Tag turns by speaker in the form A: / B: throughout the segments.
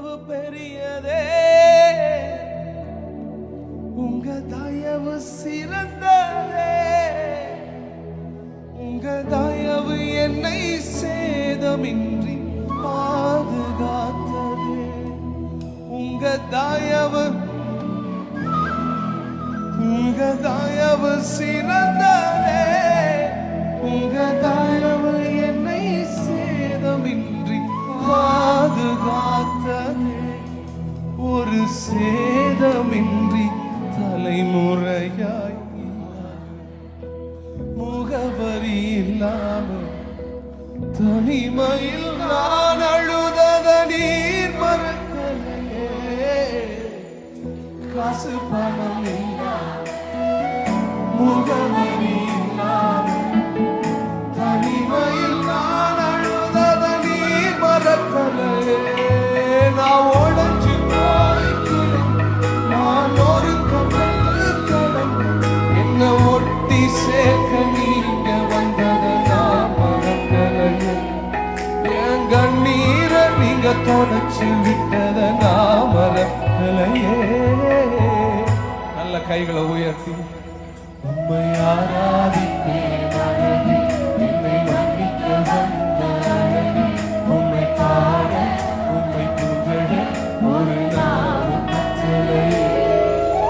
A: கிருப பெரியதே, உங்க தயவு சிறந்ததே, உங்க தயவு என்னை சேதமின்றி பாதுகாத்ததே, உங்க தயவு சிறந்ததே, உங்க தயவு என்னை சேதமின்றி பாதுகாத்ததே, ஒரு சேதமின்றி தலைமுறையாய் முகவரி இல்லாமல் தனிமையில் நான் அழுதத நீர் மறக்கலையே, காசு பணம் இல்லாமல் முகவரி இல்லாமல் தனிமையில் நான் அழுதத நீர் மறக்கலையே, நான் உடைஞ்சு போய்க்கிறேன், நான் ஒரு கடன் என்ன ஒட்டி சேர்க்க நீங்க வந்தத நான் மறக்கலையே, என் கண்ணீரை நீங்க தொடச்சு விட்டத நான் மறக்கலையே. நல்ல கைகளை உயர்த்தி உம்மை ஆராதிப்பேன், என்னை மன்னிக்க வந்த உம்மை பாட உம்மை புகழ ஒரு நாளும் பற்றலையே.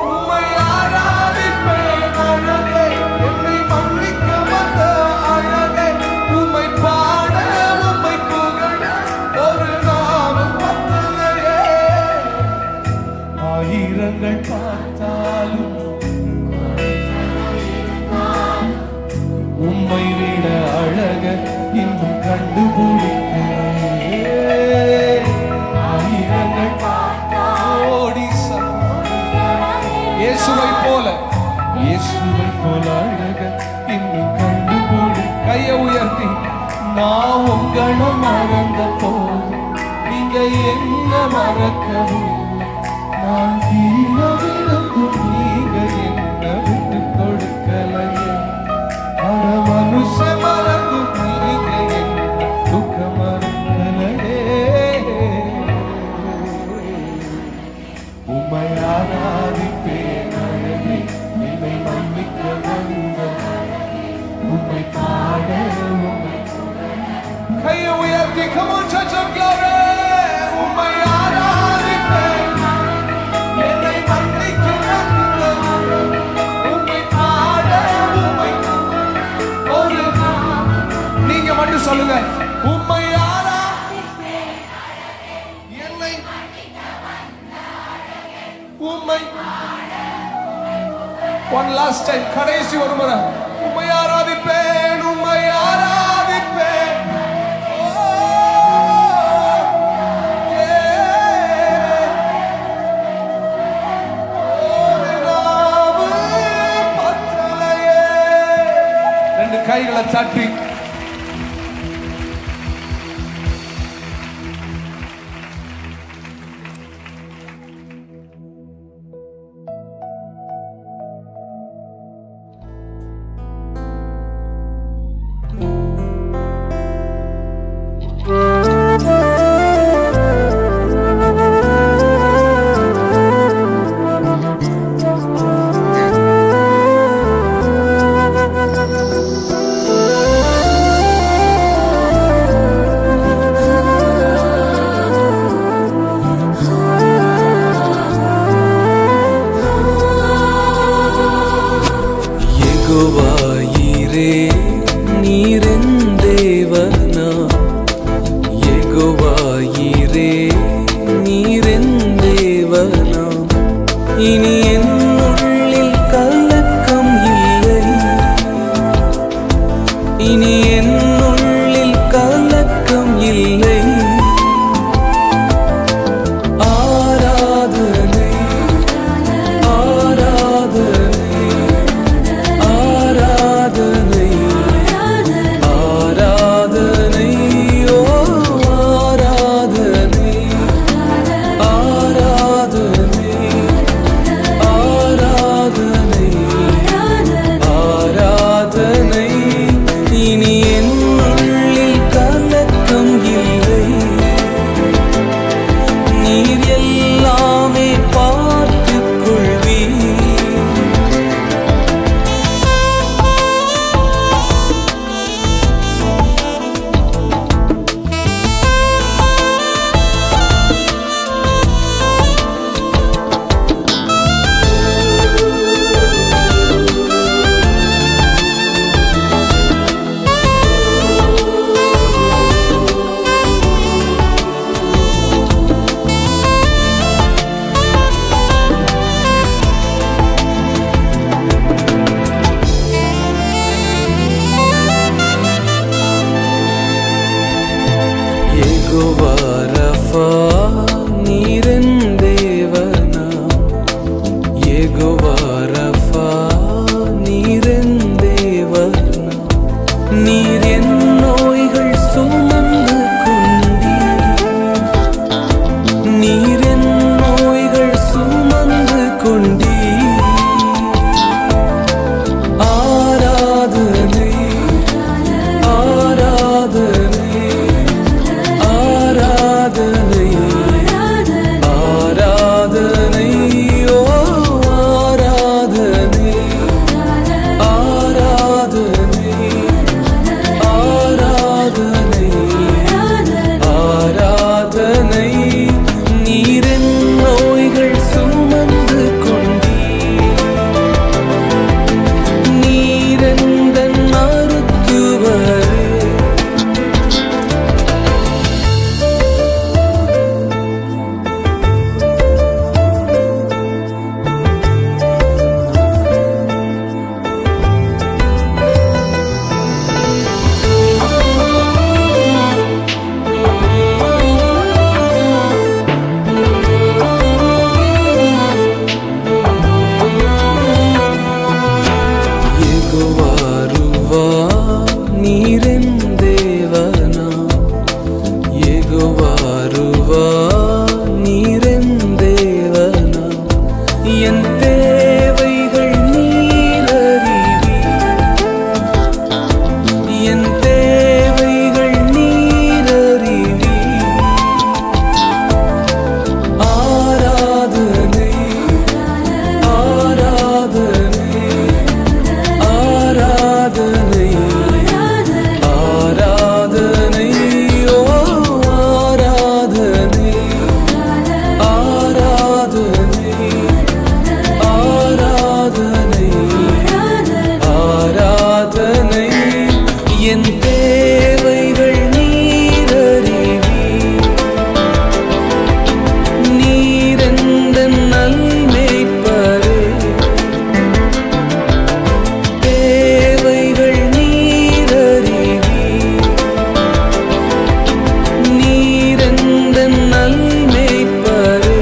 A: உம்மை ஆராதிப்பேன் அழகே, என்னை மன்னிக்க வந்த அழகே, உம்மை பாட உம்மை புகழ ஒரு நாளும் பற்றலையே. ஆயிரங்கள் பார்த்தாலும் உம்மை விட அழக இன்னும் கண்டுபிடிக்கிறேன். ஆயிரங்கள் ஓடி இயேசுவை போல அழக இன்னும் கண்டுபிடி. கையை உயர்த்தி நான் உங்களை மறந்த போது நீங்க என்ன மறக்கவும், நான் கீழே விழுந்தும் நீங்க என்ன விட்டு கொடுக்கலையே, மனுஷ மறந்து நீங்க என்ன துக்க மறக்கலையே. உம்மை ஆராதிப்பேன் அழகே, என்னை மன்னிக்க வந்த உம்மை பாட உம்மை. கையை உயர்த்தி come on church of glory. உம்மை ஆராதிப்பேன், என்னை மன்னிக்க வந்த உம்மை பாட உம்மை. ஒரு நீங்க மட்டும் சொல்லுங்க, உம்மை ஆராதிப்பேன் என்னை உம்மை. one last time, கடைசி ஒரு முறை, உம்மை ஆராதிப்பேன், உம்மை ஆராதிப்பேன். ரெண்டு கைகளை தட்டி
B: தேவா நீரென் தேவனா, என் தேவைகள் நீரறிவி, என் தேவைகள் நீரறிவி. ஆராதனை ஆராதனை ஆராதனை ஆராதனை ஓ ஆராதனை ஆராதனை ஆராதனை ஆராதனை. என் தேவைகள் நீரறிவி, நீரெந்தன் நல்மேய்ப்பரே. தேவைகள் நீரறிவி, நீரெந்தன் நல்மேய்ப்பரே.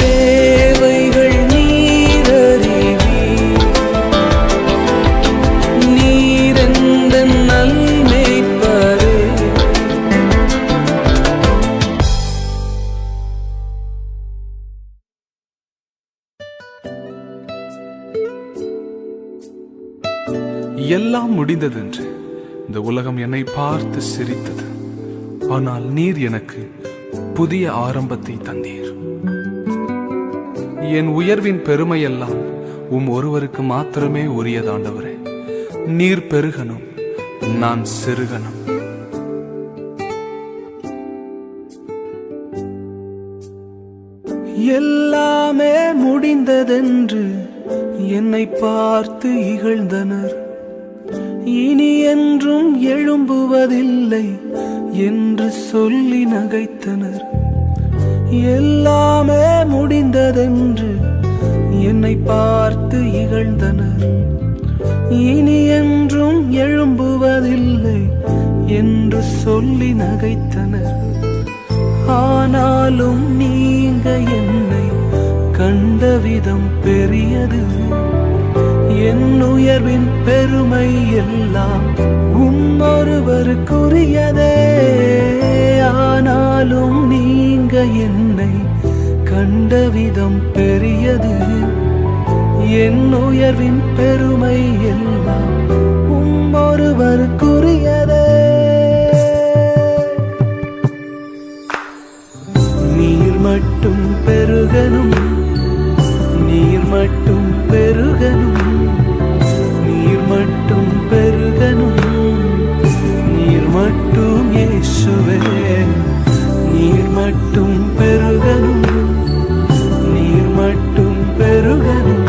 B: தேவைகள் நீரறிவி, நீரெந்தன் நல்மேய்ப்பரே.
A: எல்லாம் முடிந்ததென்று இந்த உலகம் என்னை பார்த்து சிரித்தது. ஆனால் நீர் எனக்கு புதிய ஆரம்பத்தை தந்தீர். என் உயர்வின் பெருமையெல்லாம் ஒருவருக்கு மாத்திரமே உரியதாண்டவரே. நீர் பெருகணும், நான் சிறுகணும். எல்லாமே முடிந்ததென்று என்னை பார்த்து இகழ்ந்தனர். இனி என்றும் எழும்புவதில்லை என்று சொல்லி நகைத்தனர். எல்லாமே முடிந்ததென்று என்னை பார்த்து இகழ்ந்தனர். இனி என்றும் எழும்புவதில்லை என்று சொல்லி நகைத்தனர். ஆனாலும் நீங்க என்னை கண்ட விதம் பெரியது. என் உயர்வின் பெருமை எல்லாம் ஒருவருக்குரியதே. ஆனாலும் நீங்க என்னை கண்ட விதம் பெரியது. என் உயர்வின் பெருமை எல்லாம் ஒருவருக்குரியதே. நீர் மட்டும் பெருகணும், நீர் மட்டும் பெருகணும், நீர் மட்டும் பெருகணும், நீர் மட்டும் இயேசுவே. நீர் மட்டும் பெருகணும், நீர் மட்டும் பெருகணும்,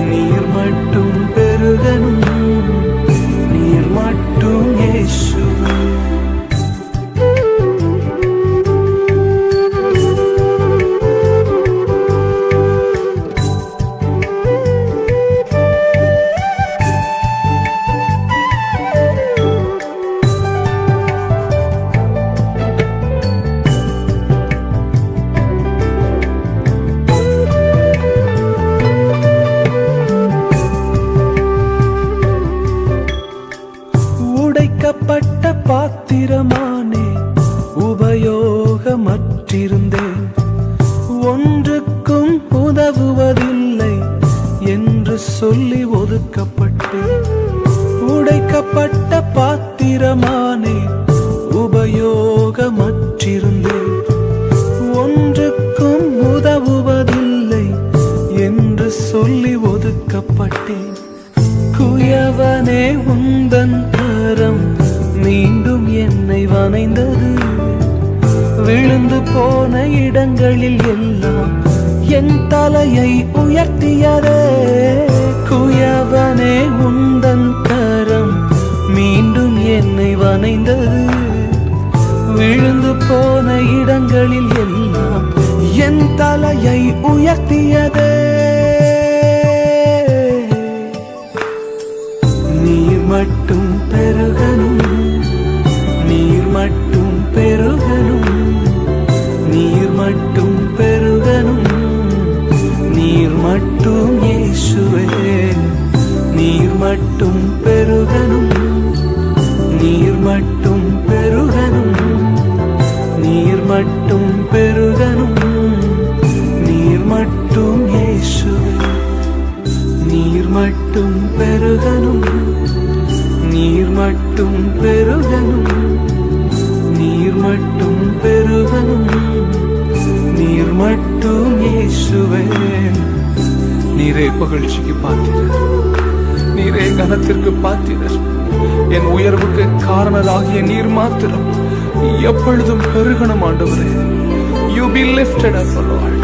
A: நீர் மட்டும் பெருகணும், நீர் மட்டும் இயேசுவே. உடைக்கப்பட்ட பாத்திரமானே, உபயோகமற்றிருந்தேன். ஒன்றுக்கும் உதவுவதில்லை என்று சொல்லி ஒதுக்கப்பட்டேன். உடைக்கப்பட்ட பாத்திரமானே, உபயோகமற்றிருந்தேன். ஒன்றுக்கும் உதவுவதில்லை என்று சொல்லி ஒதுக்கப்பட்டேன். குயவனே உந்தன் கரம் மீண்டும் என்னை வணைந்தது. விழுந்து போன இடங்களில் எல்லாம் என் தலையை உயர்த்தியதே. குயவனே உந்தன் கரம் மீண்டும் என்னை வணைந்தது. விழுந்து போன இடங்களில் எல்லாம் என் தலையை உயர்த்தியதே. நீர் மட்டும் பெருகணும், நீர் மட்டும் பெருகணும், நீர் மட்டும் பெருகணும், நீர் மட்டும் இயேசுவே. நீர் மட்டும் பெருகணும், நீர் மட்டும் பெருகணும்.
B: மட்டும் பெருகணும், நீர் மட்டும் இயேசுவே. நீர் மட்டும் பெருகணும், நீர் மட்டும் பெருகணும், நீர் மட்டும் பெருகணும், நீர் மட்டும் இயேசுவே.
A: நீரே புகழ்ச்சிக்கு பாத்திரர், நீரே கனத்திற்கு பாத்திரர். என் உயர்வுக்கு காரணராகிய நீர் மாத்திரம் எப்பொழுதும் பெருகணும் ஆண்டவரே. You be lifted up, Lord.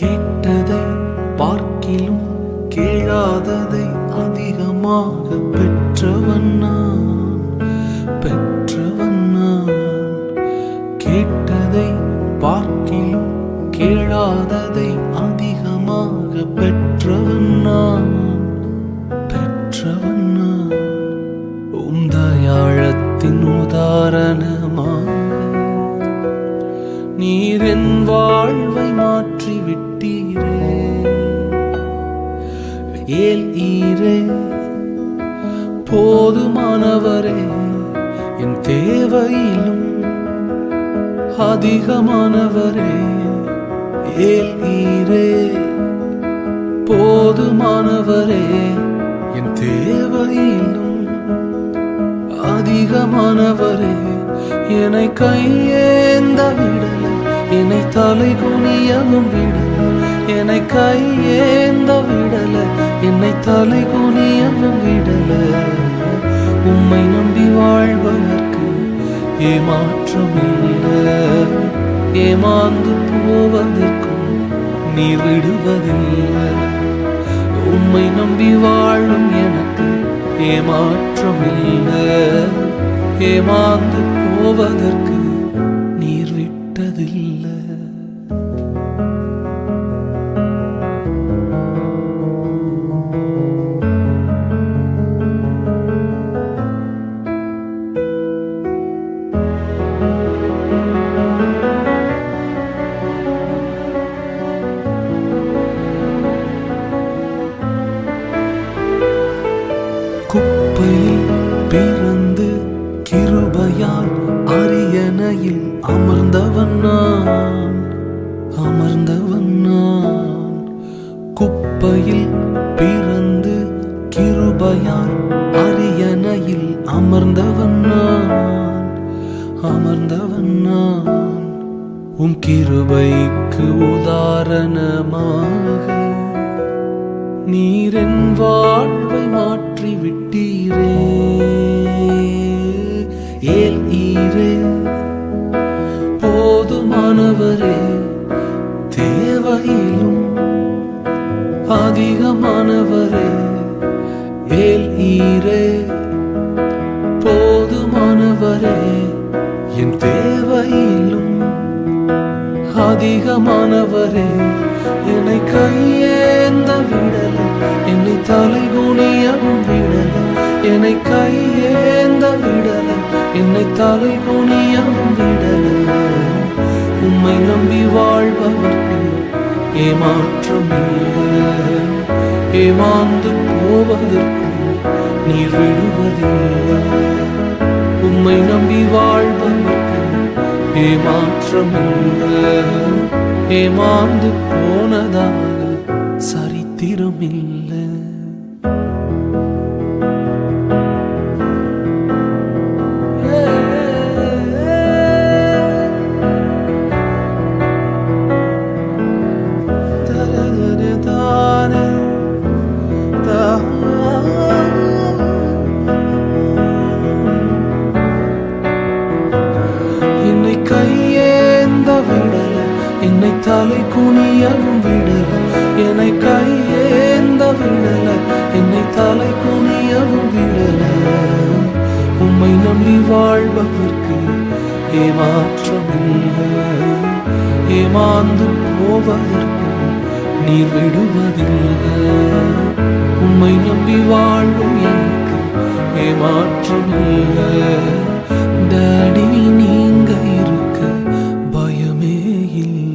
B: கேட்டதை பார்க்கிலும் கேளாததை அதிகமாக பெற்றவன் நான். கேட்டதை பார்க்கிலும் கேளாததை அதிகமாக பெற்றவன் நான். உம் தயாளத்தின் உதாரணமாக நீர் என் வாழ்வை மாற்றி விட்டீரே. ஏல் ஈரே போதுமானவரே, என் தேவையிலும் அதிகமானவரே. ஏல் ஈரே போதுமானவரே, என் தேவையிலும் அதிகமானவரே. என்னை கையேந்த விடல, என்னை தலை குனியவும் விடல. என்னை கையேந்த விடல, என்னை தலை குனியவும் விடல. உம்மை நம்பி வாழ்வதற்கு ஏமாற்றமில்லை. ஏமாந்து போவதற்கும் நீர் விடுவதில்லை. உம்மை நம்பி வாழும் எனக்கு ஏமாற்றமில்லை. ஏமாந்து போவதற்கு நீர் விட்டதில்லை. குப்பையில் பிறந்து கிருபையால் அரியணையில் அமர்ந்தவன் நான். குப்பையில் பிறந்து கிருபையால் அரியணையில் அமர்ந்தவன் நான். உம் கிருபைக்கு உதாரணமாக நீர் என் வாழ்வை மாற்றி விட்டீரே. ஏல் ஈரே போதுமானவரே, தேவையிலும் அதிகமானவரே. ஏல் ஈரே போதுமானவரே, என் தேவையிலும் அதிகமானவரே. என்னை கையேந்த விடல, என்னை தலை குனியவும் விடல. என்னை கையேந்த விடல, என்னை தலை குனியவும் விடல. உம்மை நம்பி வாழ்பவர்க்கு ஏமாற்றமில்லை. ஏமாந்து போவதற்கும் நீர் விடுவதில்லை. உம்மை நம்பி வாழ்பவர்க்கு ஏமாற்றமில்லை. ஏமாந்து போனதாக சரித்திரமில்லை. என்னை கையேந்த விடல, என்னை தலை குனியவும் விடல. என்னை கையேந்த விடல, என்னை தலை குனியவும் விடல. உம்மை நம்பி வாழ்பவர்க்கு ஏமாற்றமில்லை. ஏமாந்து போவதற்கும் நீர் விடுவதில்லை. உம்மை நம்பி வாழும் எனக்கு ஏமாற்றமில்லை. டாடி நீங்க இருக்க பயமே இல்லை.